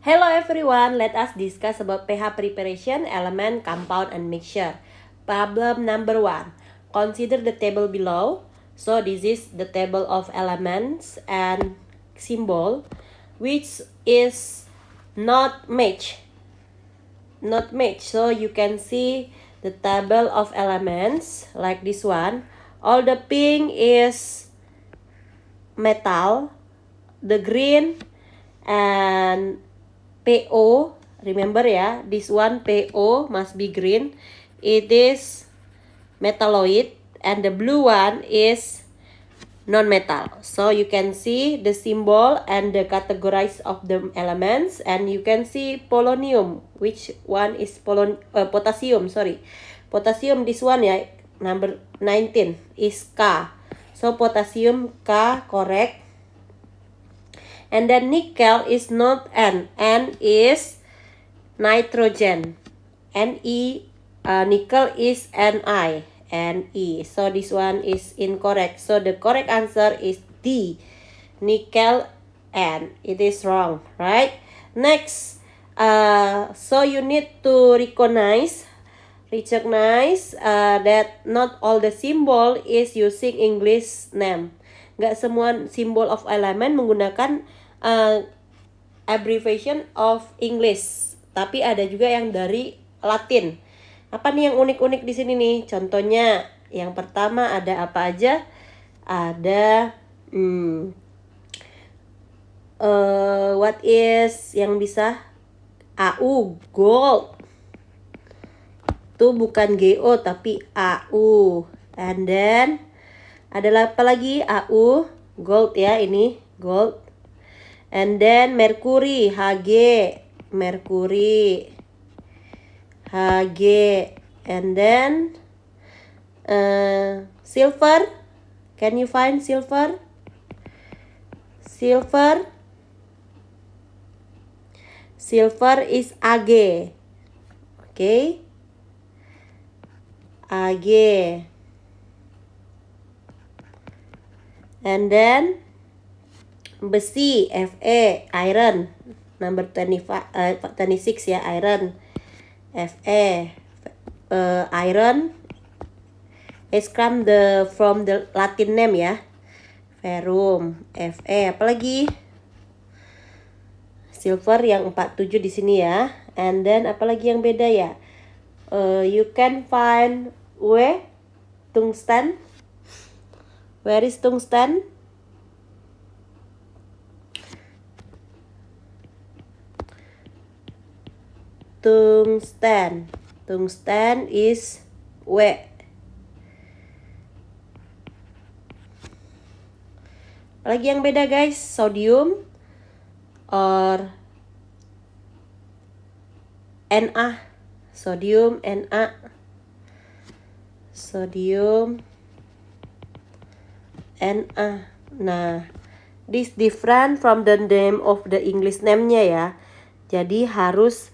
Hello everyone, let us discuss about pH preparation, element, compound, and mixture. Problem number 1. Consider the table below. So this is the table of elements and symbol which is not match. So you can see the table of elements like this one. All the pink is metal, the green and PO, remember ya, this one PO must be green. It is metalloid, and the blue one is non-metal. So you can see the symbol and the categories of the elements, and you can see polonium, which one is potassium. Potassium, this one ya, number 19 is K. So potassium K, correct. And then nickel is not N. N is nitrogen. Nickel is Ni. Ne. So this one is incorrect. So the correct answer is D. Nickel N. It is wrong, right? Next, so you need to recognize that not all the symbol is using English name. Gak semua symbol of element menggunakan abbreviation of English, tapi ada juga yang dari Latin. Apa nih yang unik-unik di sini nih? Contohnya, yang pertama ada apa aja? Ada what is yang bisa AU, gold. Itu bukan GO tapi AU. And then ada apa lagi? AU, gold ya, ini gold. And then mercury, Hg, mercury, Hg. And then silver, can you find silver? Silver is Ag. Okay, Ag. And then besi, Fe, iron, number 26 ya, iron, Fe, iron is come from the Latin name ya, ferrum, Fe. Apalagi silver yang 47 di sini ya. And then apalagi yang beda ya, you can find tungsten. Where is tungsten? Tungsten is W. Lagi yang beda guys, sodium or Na. Sodium Na. Nah, this different from the name of the English name-nya ya. Jadi harus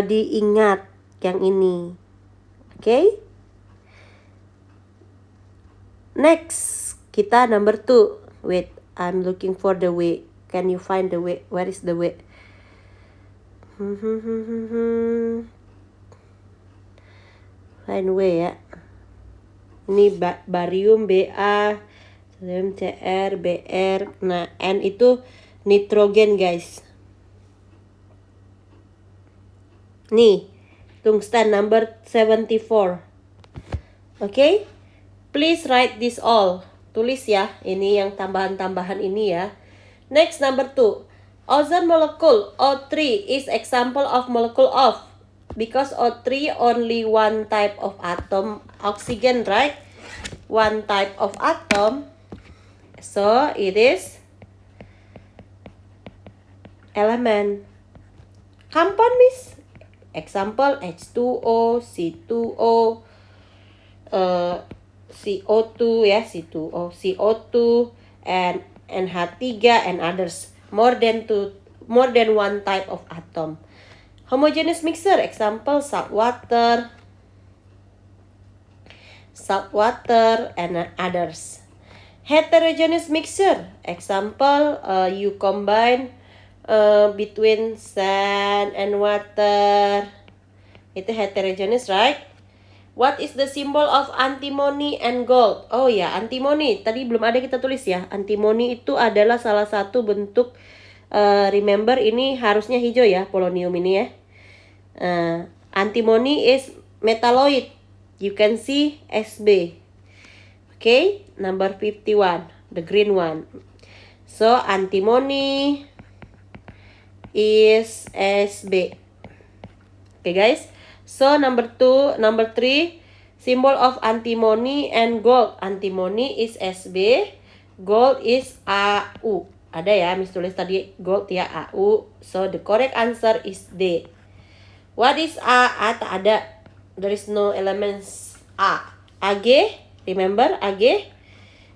diingat yang ini. Okay? Next, kita number 2. Wait, I'm looking for the way. Can you find the way? Where is the way? Find way ya. Ini barium Ba, sodium Cr, Br. Nah, N itu nitrogen guys. Nih, tungsten number 74. Okay? Please write this all. Tulis ya, ini yang tambahan-tambahan ini ya. Next, number 2. Ozone molecule O3 is example of molecule of. Because O3 only one type of atom, oxygen, right? One type of atom. So, it is element. Compound means example H2O, C2O, CO2 ya, C2O, CO2 and NH3 and others. More than one type of atom. Homogeneous mixture, example salt water and others. Heterogeneous mixture, example you combine between sand and water. Itu heterogeneous, right? What is the symbol of antimony and gold? Oh ya, antimony. Tadi belum ada kita tulis ya. Antimony itu adalah salah satu bentuk, remember ini harusnya hijau ya, polonium ini ya. Antimony is metalloid. You can see SB. Okay, number 51, the green one. So, antimony is SB. Okay, guys. So, number 3, symbol of antimony and gold. Antimony is SB, gold is AU. Ada ya, Miss tulis tadi gold ya, AU. So, the correct answer is D. What is A? A tak ada. There is no elements A. AG, remember AG?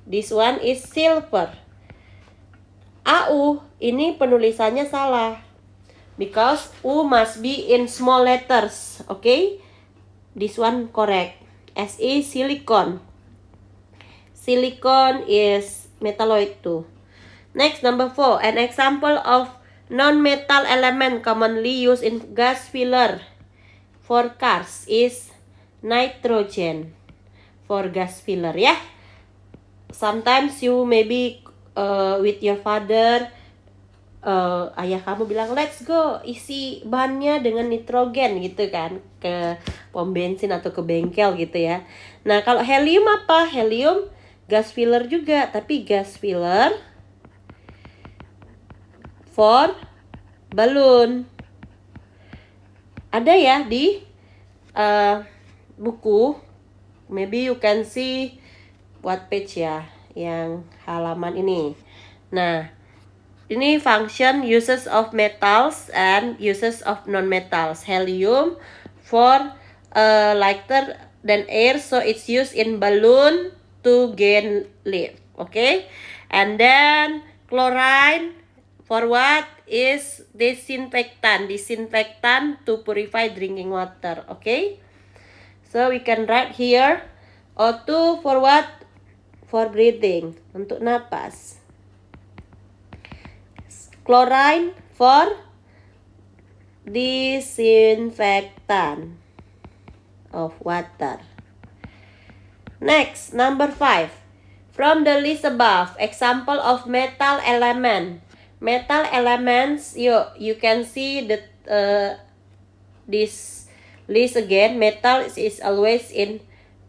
This one is silver. AU, ini penulisannya salah. Because U must be in small letters. Okay? This one correct. SE, silicon. Silicon is metalloid too. Next, number 4. An example of non-metal element commonly used in gas filler for cars is nitrogen. For gas filler, ya. Sometimes you maybe with your father, ayah kamu bilang, let's go isi bannya dengan nitrogen gitu kan, ke pom bensin atau ke bengkel gitu ya. Nah, kalau helium apa? Helium gas filler juga, tapi gas filler for balloon. Ada ya di buku. Maybe you can see what page ya, yang halaman ini. Nah, ini function uses of metals and uses of non-metals. Helium for lighter than air, so it's used in balloon to gain lift. Okay, and then chlorine for what? Is disinfectant. Disinfectant to purify drinking water. Okay, so we can write here O2 for what? For breathing, untuk napas. Chlorine for disinfectant of water. Next, number 5. From the list above, example of metal element. Metal elements, you can see the this list again. Metal is always in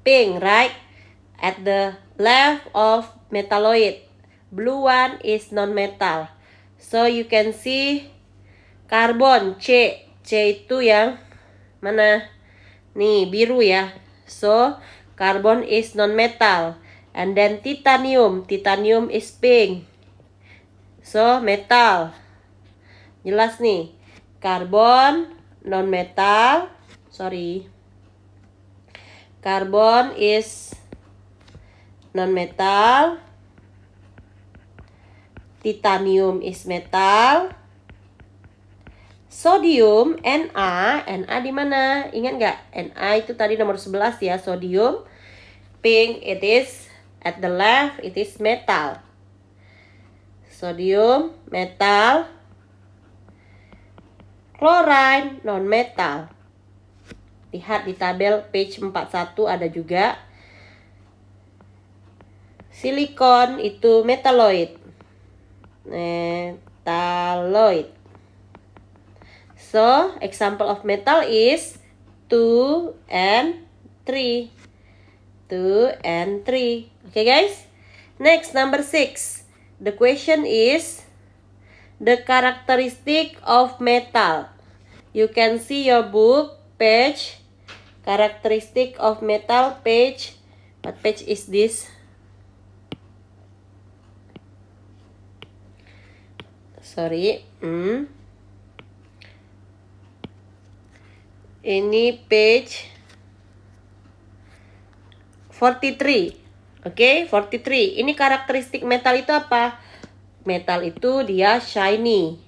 pink, right? At the left of metalloid. Blue one is non-metal. So you can see carbon, C. C itu yang mana? Nih, biru ya. So, carbon is non-metal. And then titanium. Titanium is pink. So, metal. Jelas nih. Carbon, non-metal. Sorry. Carbon is non-metal. Titanium is metal. Sodium, Na. Na di mana? Ingat nggak? Na itu tadi nomor 11 ya, sodium. Pink, it is at the left, it is metal. Sodium, metal. Chlorine, non-metal. Lihat di tabel page 41 ada juga. Silikon itu metalloid. Metalloid. So, example of metal is 2 and 3. 2 and 3. Okay, guys? Next, number 6. The question is the characteristic of metal. You can see your book, page, characteristic of metal, page. What page is this? Sorry. Ini page 43. Oke, 43. Ini karakteristik metal itu apa? Metal itu dia shiny.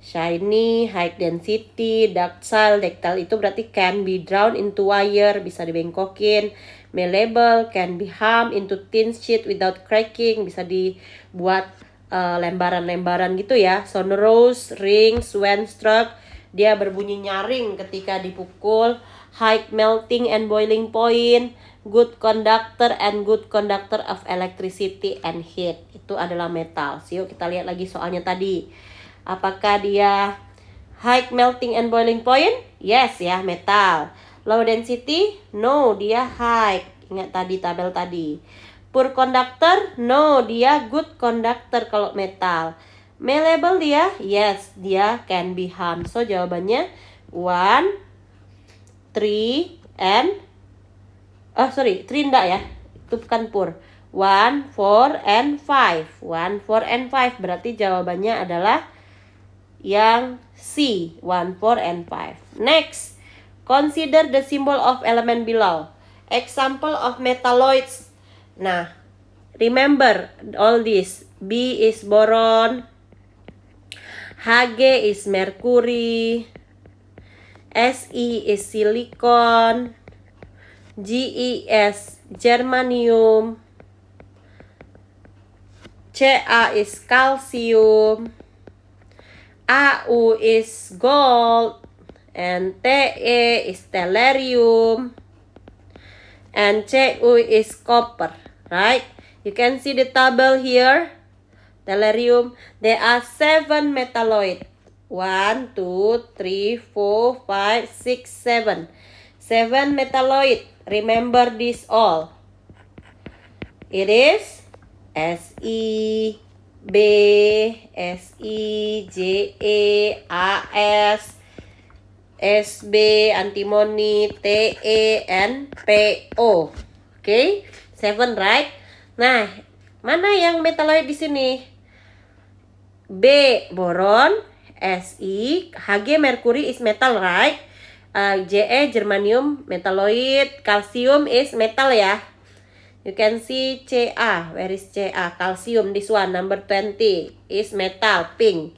Shiny, high density, ductile. Ductile itu berarti can be drawn into wire, bisa dibengkokin. Malleable, can be hammed into thin sheet without cracking, bisa dibuat lembaran-lembaran gitu ya. Sonorous, rings, when struck, dia berbunyi nyaring ketika dipukul. High melting and boiling point, good conductor and good conductor of electricity and heat. Itu adalah metal. Yuk kita lihat lagi soalnya tadi. Apakah dia high melting and boiling point? Yes ya, metal. Low density? No, dia high. Ingat tadi tabel tadi. Poor conductor? No, dia good conductor kalau metal. Malleable dia? Yes, dia can be harmed. So jawabannya 1, 3, and 3 enggak ya. Itu bukan poor. 1, 4, and 5. 1, 4, and 5. Berarti jawabannya adalah yang C. 1, 4, and 5. Next, consider the symbol of element below. Example of metalloids. Nah, remember all this. B is boron, Hg is mercury, Se is silicon, Ge is germanium, Ca is calcium, Au is gold, and Te is tellurium, and Cu is copper, right? You can see the table here. Tellurium, there are 7 metalloid. 1, 2, 3, 4, 5, 6, 7. 7 metalloid. Remember this all. It is Se, B, Se, Je, As, Sb, antimony, Te, and Po. Okay, 7 right? Nah, mana yang metalloid di sini? B boron, Si, Hg mercury is metal right? Je germanium metalloid, calcium is metal ya. You can see Ca, where is Ca? Calcium, this one number 20 is metal, pink.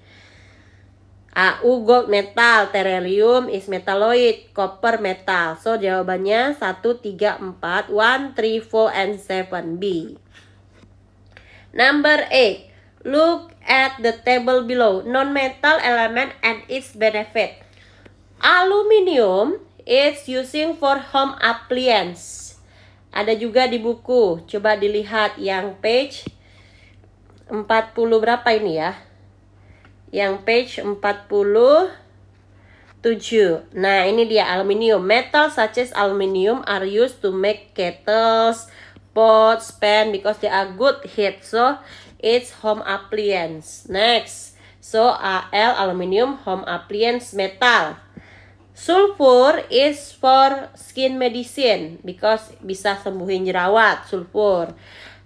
Au gold metal, tellurium is metalloid, copper metal. So jawabannya 1, 3, 4, 1, 3, 4, and 7, B. Number 8. Look at the table below. Non-metal element and its benefit. Aluminium is using for home appliance. Ada juga di buku. Coba dilihat yang page 40 berapa ini ya? Yang page 47. Nah, ini dia aluminium. Metal such as aluminium are used to make kettles, pots, pan because they are good heat. So, it's home appliance. Next. So, Al aluminium home appliance metal. Sulfur is for skin medicine because bisa sembuhin jerawat, sulfur.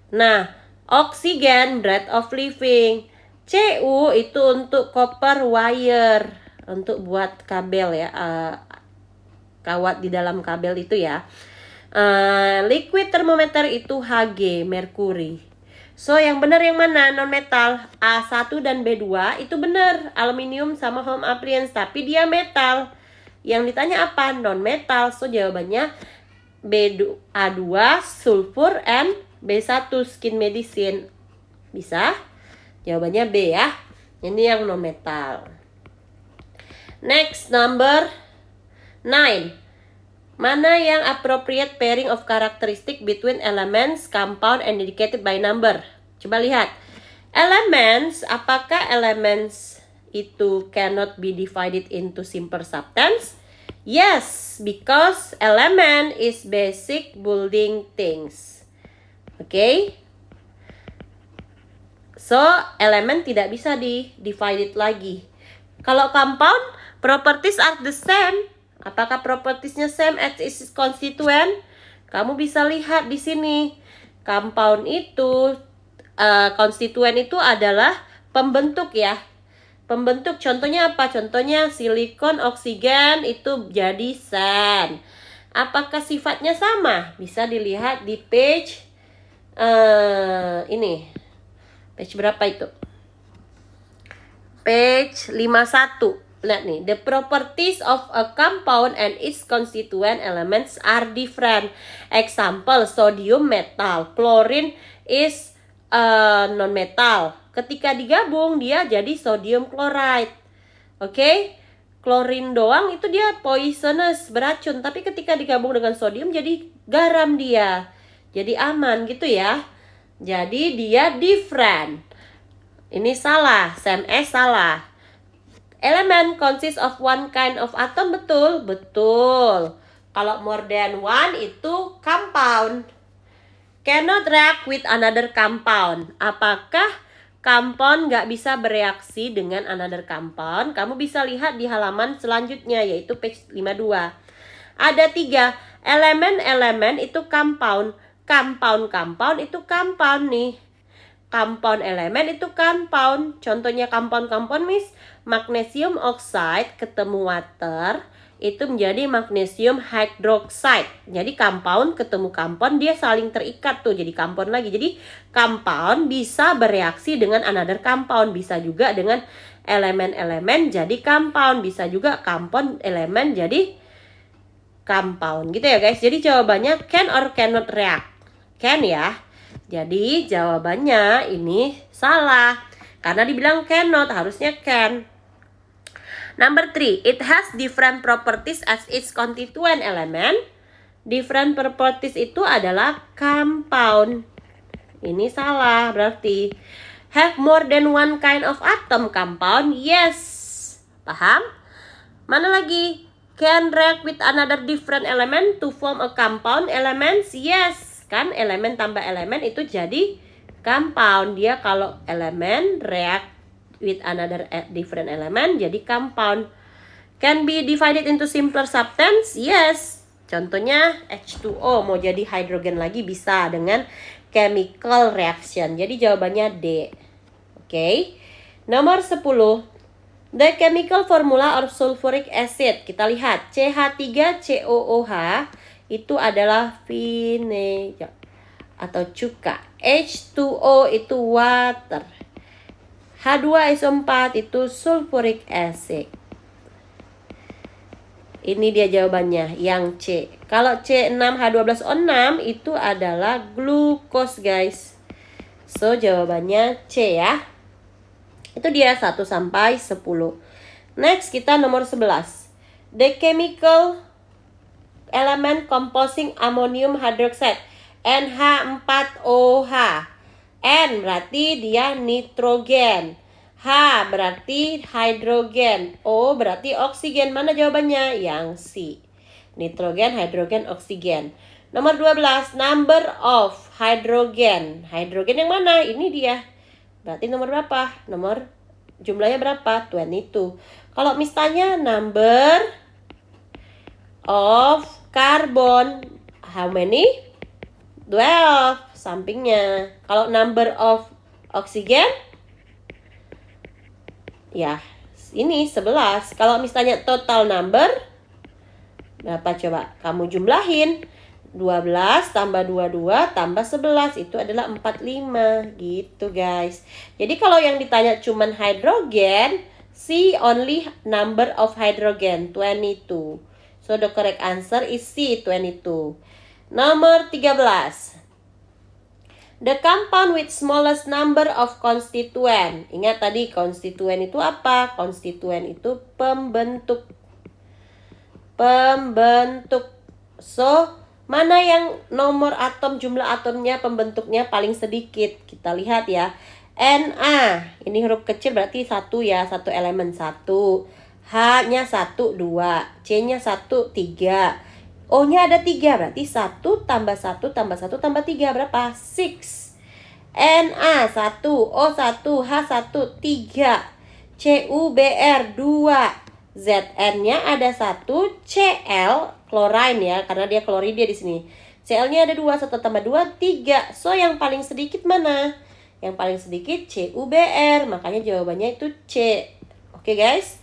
Nah, oxygen breath of living. Cu itu untuk copper wire, untuk buat kabel ya, kawat di dalam kabel itu ya. Liquid thermometer itu Hg mercury. So yang benar yang mana? Non metal A1 dan B2 itu benar, aluminium sama home appliance, tapi dia metal. Yang ditanya apa? Non metal. So jawabannya A2 sulfur and B1 skin medicine. Bisa? Jawabannya B ya. Ini yang non metal. Next, number 9. Mana yang appropriate pairing of characteristic between elements, compound, and indicated by number? Coba lihat. Elements, apakah elements itu cannot be divided into simple substance? Yes, because element is basic building things. Okay? So, elemen tidak bisa di-divided lagi. Kalau compound, properties are the same. Apakah propertiesnya same as its constituent? Kamu bisa lihat di sini. Compound itu, konstituen itu adalah pembentuk ya. Pembentuk, contohnya apa? Contohnya silikon, oksigen itu jadi sand. Apakah sifatnya sama? Bisa dilihat di page ini. Page berapa itu? Page 51. Lihat nih, the properties of a compound and its constituent elements are different. Example, sodium metal, chlorine is non-metal, ketika digabung dia jadi sodium chloride. Oke? Klorin doang itu dia poisonous, beracun. Tapi ketika digabung dengan sodium jadi garam dia. Jadi aman gitu ya. Jadi dia different. Ini salah, Sam S salah. Element consists of one kind of atom, betul? Betul. Kalau more than one itu compound. Cannot react with another compound. Apakah compound nggak bisa bereaksi dengan another compound? Kamu bisa lihat di halaman selanjutnya, yaitu page 52. Ada 3 elemen-elemen itu compound. Compound itu compound nih. Compound elemen itu compound. Contohnya compound miss, magnesium oxide ketemu water itu menjadi magnesium hydroxide. Jadi compound ketemu compound dia saling terikat tuh jadi compound lagi. Jadi compound bisa bereaksi dengan another compound, bisa juga dengan elemen-elemen jadi compound, bisa juga compound elemen jadi compound gitu ya guys. Jadi jawabannya can or cannot react. Can ya. Jadi jawabannya ini salah. Karena dibilang cannot, harusnya can. Number 3, it has different properties as its constituent element. Different properties itu adalah compound. Ini salah berarti. Have more than one kind of atom compound? Yes. Paham? Mana lagi? Can react with another different element to form a compound elements? Yes. Kan elemen tambah elemen itu jadi compound. Dia kalau elemen react with another different element jadi compound. Can be divided into simpler substance? Yes. Contohnya H2O mau jadi hidrogen lagi bisa dengan chemical reaction. Jadi jawabannya D. Oke. Nomor 10. The chemical formula of sulfuric acid. Kita lihat CH3COOH itu adalah vinegar atau cuka. H2O itu water. H2SO4 itu sulfuric acid. Ini dia jawabannya yang C. Kalau C6H12O6 itu adalah glukos guys. So jawabannya C ya. Itu dia 1 sampai 10. Next kita nomor 11. The chemical element composing ammonium hydroxide NH4OH. N berarti dia nitrogen. H berarti hidrogen. O berarti oksigen. Mana jawabannya? Yang C. Nitrogen, hidrogen, oksigen. Nomor 12, number of hydrogen. Hidrogen yang mana? Ini dia. Berarti nomor berapa? Nomor jumlahnya berapa? 22. Kalau misalnya number of carbon, how many? 12 sampingnya. Kalau number of oksigen, ya ini 11. Kalau misalnya total number, berapa coba? Kamu jumlahin. 12 tambah 22 tambah 11 itu adalah 45 gitu guys. Jadi kalau yang ditanya cuman hidrogen, C only number of hydrogen 22. So the correct answer is C 22. Nomor 13. The compound with smallest number of constituent. Ingat tadi konstituen itu apa? Konstituen itu pembentuk. So mana yang nomor atom, jumlah atomnya, pembentuknya paling sedikit? Kita lihat ya. Na, ini huruf kecil berarti 1 ya, 1 elemen 1. H-nya 1, 2. C-nya 1, 3. O-nya ada 3, berarti 1 tambah 1 tambah 1 tambah 3 berapa? 6. Na 1, O1, H1, 3. CuBr 2. Zn-nya ada 1, Cl chlorine ya, karena dia klorida di sini. Cl-nya ada 2, 1 tambah 2, 3. So yang paling sedikit mana? Yang paling sedikit CuBr, makanya jawabannya itu C. Oke guys.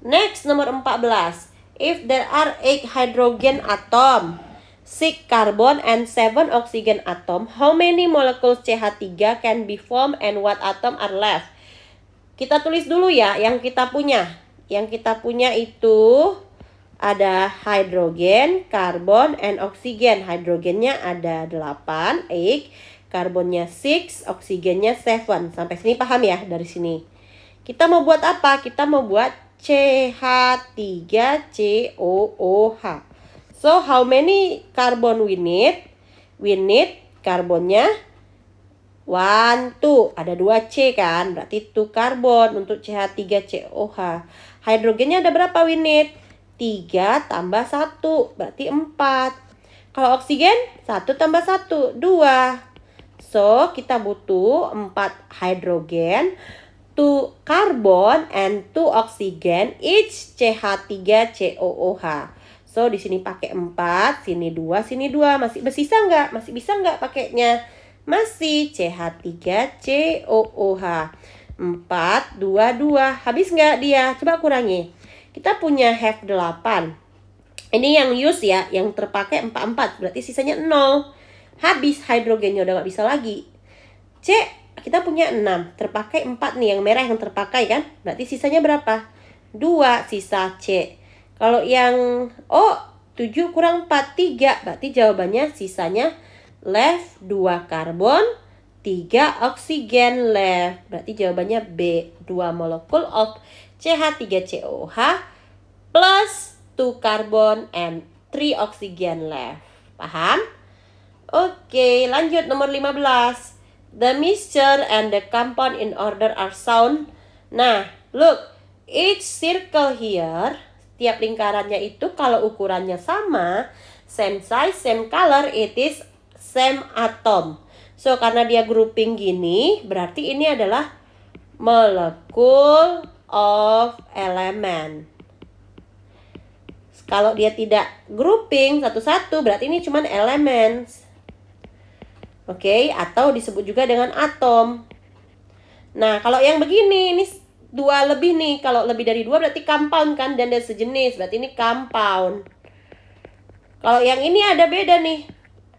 Next nomor 14. If there are 8 hydrogen atom, 6 carbon and 7 oxygen atom, how many molecules CH3 can be formed and what atom are left? Kita tulis dulu ya yang kita punya. Yang kita punya itu ada hidrogen, karbon, and oksigen. Hidrogennya ada 8, 8. karbonnya 6, oksigennya 7. Sampai sini paham ya dari sini. Kita mau buat apa? Kita mau buat CH3COOH. So, how many carbon we need? We need karbonnya 1, 2. Ada 2 C kan? Berarti 2 karbon untuk CH3COOH. Hidrogennya ada berapa we need? 3 tambah 1. Berarti 4. Kalau oksigen, 1 tambah 1, 2. So, kita butuh 4 hidrogen, 2 carbon, and 2 oksigen, each CH3COOH. So, di sini pakai 4, sini 2, sini 2. Masih bersisa nggak? Masih bisa nggak pakainya? Masih CH3COOH. 4, 2, 2. Habis nggak dia? Coba kurangi. Kita punya have 8. Ini yang use ya, yang terpakai 44. Berarti sisanya 0. Habis hidrogennya udah nggak bisa lagi. C, kita punya 6. Terpakai 4 nih, yang merah yang terpakai kan? Berarti sisanya berapa? 2, sisa C. Kalau yang O, 7 kurang 4, 3. Berarti jawabannya sisanya left 2 karbon, 3 oksigen left. Berarti jawabannya B, 2 molekul of CH3COOH plus 2 carbon and 3 oxygen left. Paham? Oke, lanjut nomor 15. The mixture and the compound in order are shown. Nah, look. Each circle here, setiap lingkarannya itu kalau ukurannya sama, same size, same color, it is same atom. So, karena dia grouping gini, berarti ini adalah molecule of element. Kalau dia tidak grouping satu-satu, berarti ini cuma elements. Oke, atau disebut juga dengan atom. Nah, kalau yang begini, ini 2 lebih nih. Kalau lebih dari 2 berarti compound kan, dan dia sejenis. Berarti ini compound. Kalau yang ini ada beda nih.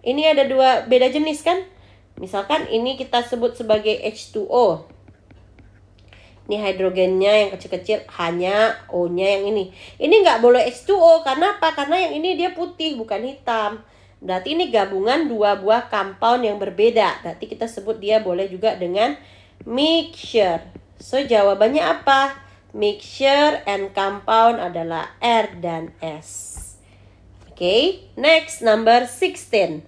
Ini ada 2 beda jenis kan. Misalkan ini kita sebut sebagai H2O. Ini hidrogennya yang kecil-kecil, hanya O-nya yang ini. Ini nggak boleh H2O, karena apa? Karena yang ini dia putih, bukan hitam. Berarti ini gabungan 2 buah compound yang berbeda. Berarti kita sebut dia boleh juga dengan mixture. So, jawabannya apa? Mixture and compound adalah R dan S. Okay, next number 16.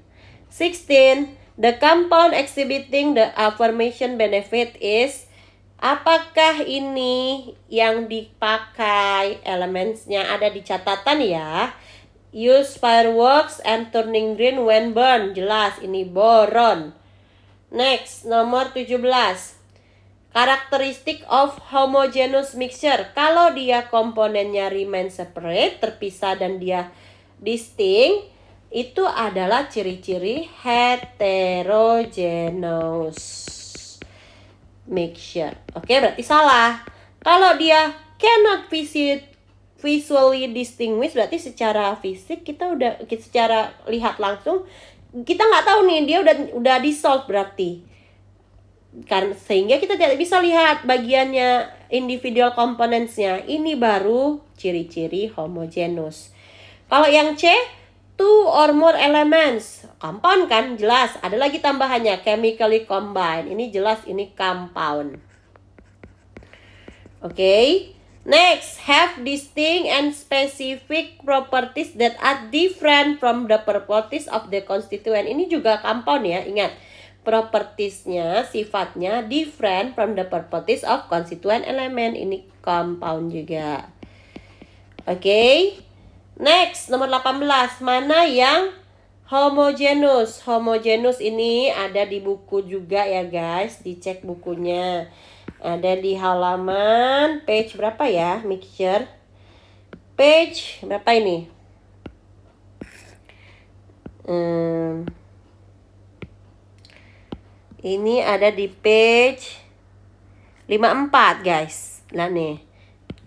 16, the compound exhibiting the affirmation benefit is. Apakah ini yang dipakai elementsnya ada di catatan ya? Use fireworks and turning green when burned. Jelas ini boron. Next, nomor 17. Characteristic of homogeneous mixture. Kalau dia komponennya remain separate, terpisah dan dia distinct, itu adalah ciri-ciri heterogeneous mixture. Oke, berarti salah. Kalau dia cannot visually distinguish, berarti secara fisik secara lihat langsung kita nggak tahu nih dia udah dissolve berarti. Karena sehingga kita tidak bisa lihat bagiannya individual components-nya. Ini baru ciri-ciri homogeneous. Kalau yang C, 2 or more elements. Compound kan jelas. Ada lagi tambahannya, chemically combined. Ini jelas ini compound. Oke. Next, have distinct and specific properties that are different from the properties of the constituent. Ini juga compound ya, ingat. Propertiesnya, sifatnya different from the properties of constituent element. Ini compound juga. Oke. Next, nomor 18. Mana yang homogeneous? Homogeneous ini ada di buku juga ya guys. Dicek bukunya. Ada di halaman page berapa ya? Mixture. Page berapa ini? Ini ada di page 54 guys. Nah nih.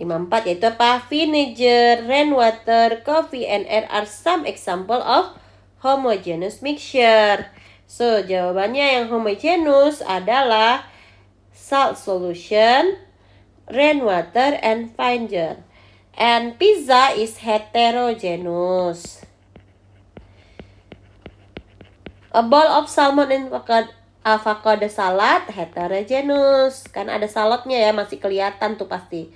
54 yaitu apa? Vinegar, rainwater, coffee, and air are some example of homogeneous mixture. So, jawabannya yang homogeneous adalah salt solution, rainwater, and vinegar. And pizza is heterogeneous. A bowl of salmon and avocado salad heterogeneous. Kan ada saladnya ya, masih kelihatan tuh pasti.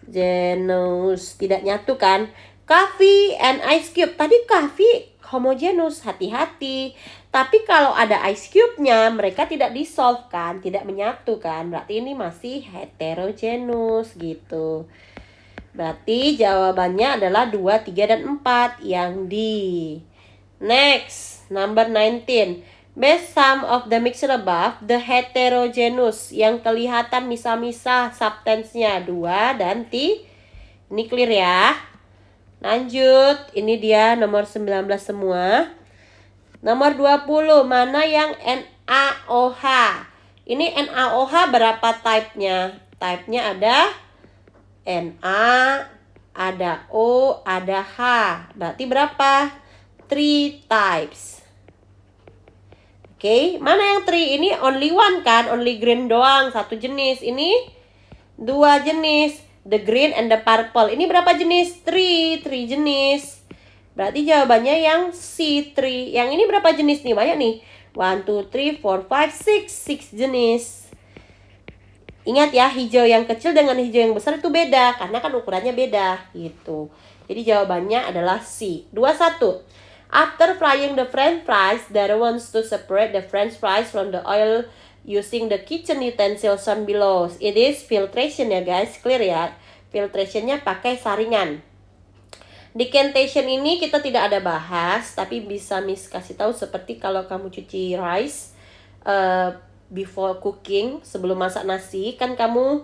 Genus tidak nyatu kan. Coffee and ice cube. Tadi coffee homogeneous, hati-hati. Tapi kalau ada ice cube-nya, mereka tidak dissolve kan, tidak menyatu kan. Berarti ini masih heterogeneous gitu. Berarti jawabannya adalah 2, 3, dan 4 yang D. Next, number 19. Best sum of the mixture above, the heterogeneous, yang kelihatan misah-misah substance-nya 2 dan T. Ini clear ya. Lanjut, ini dia nomor 19 semua. Nomor 20, mana yang NaOH? Ini NaOH berapa type-nya? Type-nya ada Na, ada O, ada H. Berarti berapa? 3 types. Oke, mana yang 3? Ini only one kan? Only green doang, satu jenis. Ini 2 jenis. The green and the purple. Ini berapa jenis? 3 jenis. Berarti jawabannya yang C3. Yang ini berapa jenis nih? Banyak nih. 1, 2, 3, 4, 5, 6 jenis. Ingat ya, hijau yang kecil dengan hijau yang besar itu beda. Karena kan ukurannya beda gitu. Jadi jawabannya adalah C. 21. After frying the french fries, Dara wants to separate the french fries from the oil using the kitchen utensils shown below. It is filtration ya guys, clear ya. Filtrationnya pakai saringan. Decantation ini kita tidak ada bahas, tapi bisa Miss kasih tahu seperti kalau kamu cuci rice before cooking, sebelum masak nasi, kan kamu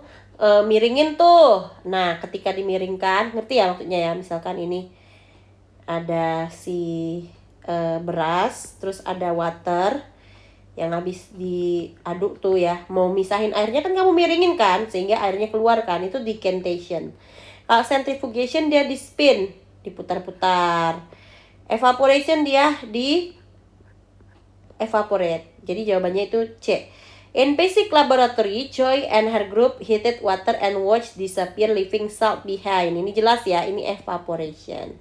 miringin tuh. Nah, ketika dimiringkan, ngerti ya maksudnya ya, misalkan ini ada si beras, terus ada water yang habis diaduk tuh ya, mau misahin airnya kan kamu miringin kan, sehingga airnya keluar kan, itu decantation. Kalau centrifugation dia di spin, diputar-putar. Evaporation dia di evaporate. Jadi jawabannya itu C. In basic laboratory, Joy and her group heated water and watched disappear leaving salt behind. Ini jelas ya, ini evaporation.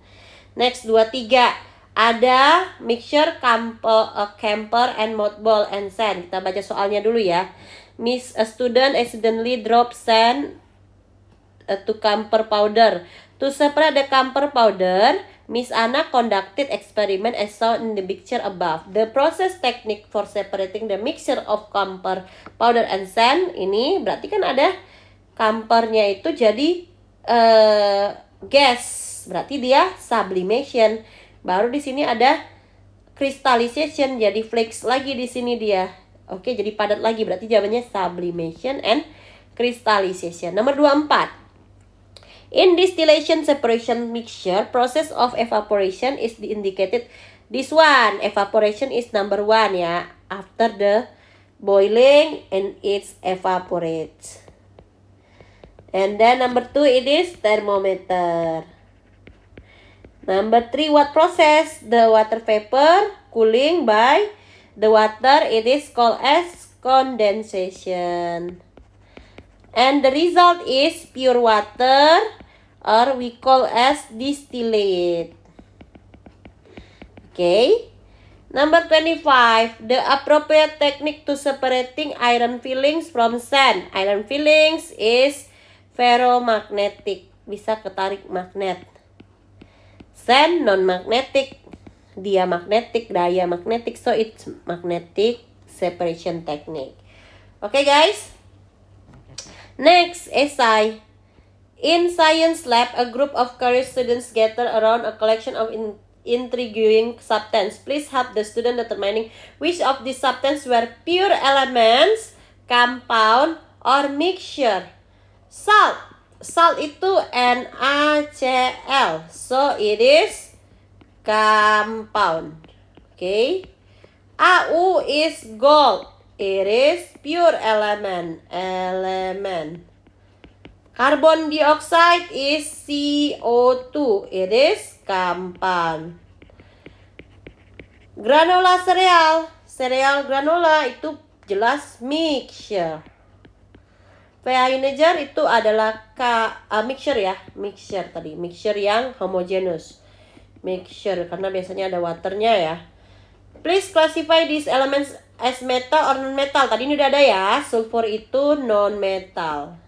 Next, 23. Ada mixture camphor and mothball and sand. Kita baca soalnya dulu ya. A student accidentally dropped sand to camphor powder. To separate the camphor powder, Miss Anna conducted experiment as shown in the picture above. The process technique for separating the mixture of camphor powder and sand, ini berarti kan ada camphornya itu jadi gas. Berarti dia sublimation. Baru di sini ada crystallization, jadi flakes lagi di sini dia. Oke, jadi padat lagi. Berarti jawabannya sublimation and crystallization. Nomor 24. In distillation separation mixture, process of evaporation is indicated. This one, evaporation is number 1 ya. After the boiling and it evaporates. And then number 2 it is thermometer. Number 3, what process? The water vapor cooling by the water, it is called as condensation. And the result is pure water, or we call as distillate. Okay. Number 25, the appropriate technique to separating iron fillings from sand. Iron fillings is ferromagnetic, bisa ketarik magnet. Sand non-magnetic, diamagnetic, so it's magnetic separation technique. Okay guys. Next, essay. In science lab, a group of curious students gather around a collection of intriguing substance. Please help the student determining which of these substances were pure elements, compound, or mixture. Salt. Salt itu NaCl. So it is compound. Okay. Au is gold. It is pure element. Carbon dioxide is CO2. It is compound. Granola cereal granola itu jelas mixture. Vinegar itu adalah mixture ya, mixture yang homogeneous. Mixture karena biasanya ada waternya ya. Please classify these elements as metal or non-metal. Tadi ini udah ada ya, sulfur itu non-metal.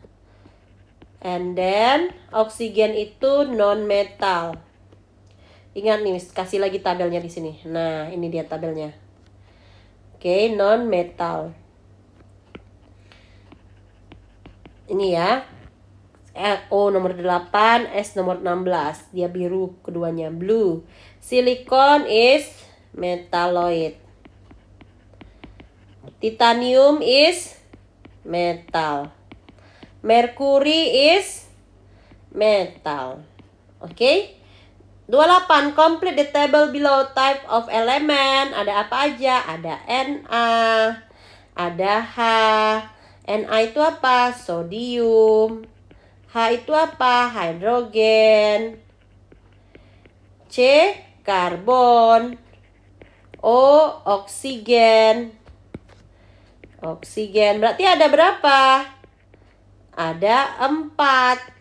And then oksigen itu non-metal. Ingat nih, kasih lagi tabelnya di sini. Nah, ini dia tabelnya. Oke, non-metal. Ini ya. O nomor 8, S nomor 16. Dia biru keduanya, blue. Silicon is metalloid. Titanium is metal. Mercury is metal. Oke. 28. Complete the table below. Type of element. Ada apa aja? Ada Na, ada H. Na itu apa? Sodium. H itu apa? Hidrogen. C. Karbon. O. Oksigen. Oksigen. Berarti ada berapa? Ada 4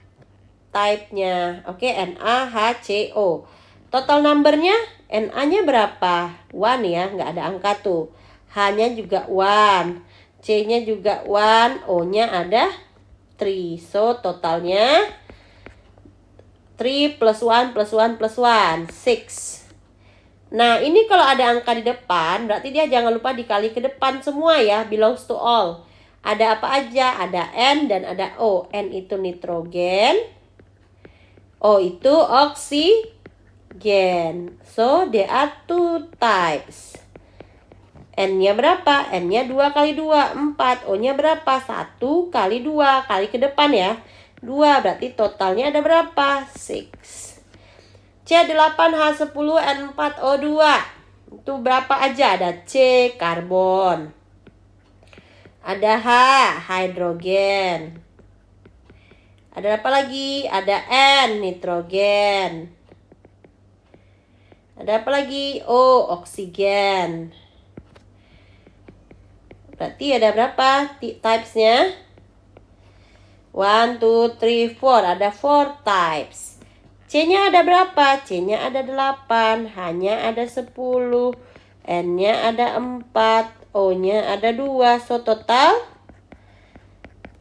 type-nya. Oke, NaHCO. Total number-nya, Na-nya berapa? 1 ya, nggak ada angka tuh. H-nya juga 1. C-nya juga 1. O-nya ada 3. So, totalnya 3 plus 1 plus 1 plus 1. 6. Nah, ini kalau ada angka di depan, berarti dia jangan lupa dikali ke depan semua ya. Belongs to all. Ada apa aja? Ada N dan ada O. N itu nitrogen. O itu oksigen. So, there are 2 types. N-nya berapa? N-nya 2 kali 2, 4. O-nya berapa? 1 kali 2. Kali ke depan ya. 2, berarti totalnya ada berapa? 6. C8H10N4O2. Itu berapa aja? Ada C, karbon. Ada H, hidrogen. Ada apa lagi? Ada N, nitrogen. Ada apa lagi? O, oksigen. Berarti ada berapa types-nya? 1, 2, 3, 4. Ada 4 types. C-nya ada berapa? C-nya ada 8. H-nya ada 10. N-nya ada 4. O-nya ada 2. So, total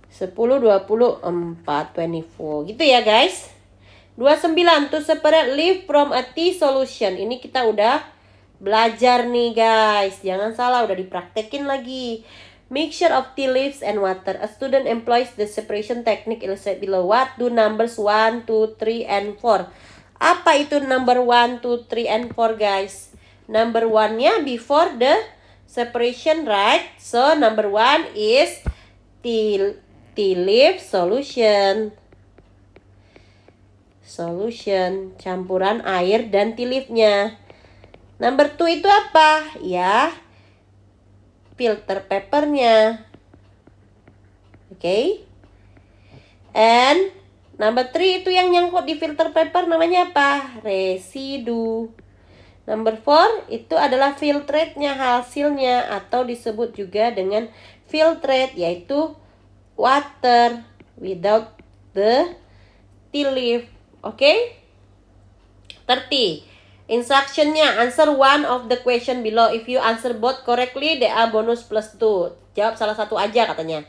10, 24, 24. Gitu ya guys. 29. To separate leaf from a tea solution. Ini kita udah belajar nih guys. Jangan salah, udah dipraktekin lagi. Mixture of tea leaves and water. A student employs the separation technique illustrated below. What do numbers 1, 2, 3, and 4? Apa itu number 1, 2, 3, and 4 guys? Number 1-nya before the separation, right? So, number 1 is tea leaf solution. Solution, campuran air dan tea leaf-nya. Number 2 itu apa? Ya, filter paper-nya. Oke. And number 3 itu yang nyangkut di filter paper namanya apa? Residu. Number 4 itu adalah filtrate-nya, hasilnya, atau disebut juga dengan filtrate, yaitu water without the tea leaf. Oke? 30. Instruction-nya, answer one of the question below. If you answer both correctly, there are bonus plus 2. Jawab salah satu aja katanya.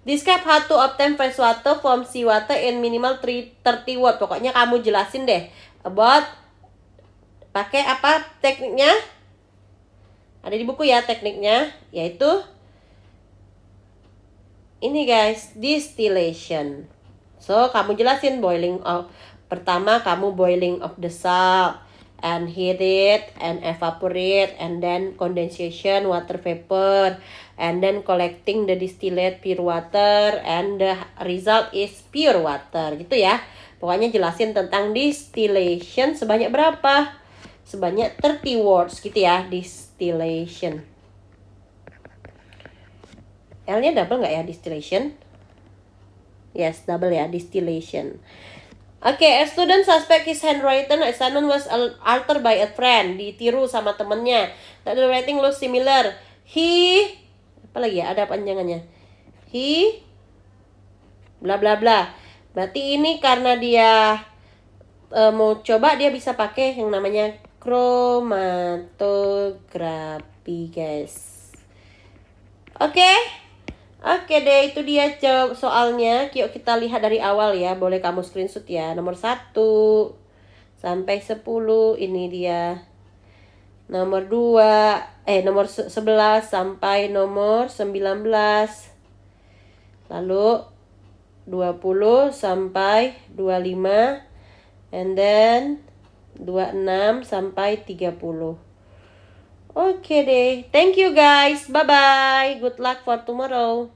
Describe how to obtain fresh water from seawater in minimal 30 word. Pokoknya kamu jelasin deh about pakai apa tekniknya. Ada di buku ya tekniknya, yaitu ini guys, distillation. So, kamu jelasin boiling of. Pertama, kamu boiling of the salt and heat it and evaporate and then condensation water vapor and then collecting the distillate pure water and the result is pure water. Gitu ya. Pokoknya jelasin tentang distillation sebanyak berapa? Sebanyak 30 words gitu ya, distillation. L-nya double nggak ya, distillation? Yes, double ya, distillation. Okay, a student suspect his handwritten assignment was altered by a friend. Ditiru sama temennya. The writing looks similar. He, apa lagi ya, ada panjangannya. He, bla bla bla. Berarti ini karena dia mau coba, dia bisa pakai yang namanya chromatographia. happy, guys. Oke. Oke deh, itu dia soalnya. Yuk kita lihat dari awal ya. Boleh kamu screenshot ya. Nomor 1 sampai 10 ini dia. Nomor 2, nomor 11 sampai nomor 19. Lalu 20 sampai 25. And then 26 sampai 30. Oke deh. Thank you guys. Bye-bye. Good luck for tomorrow.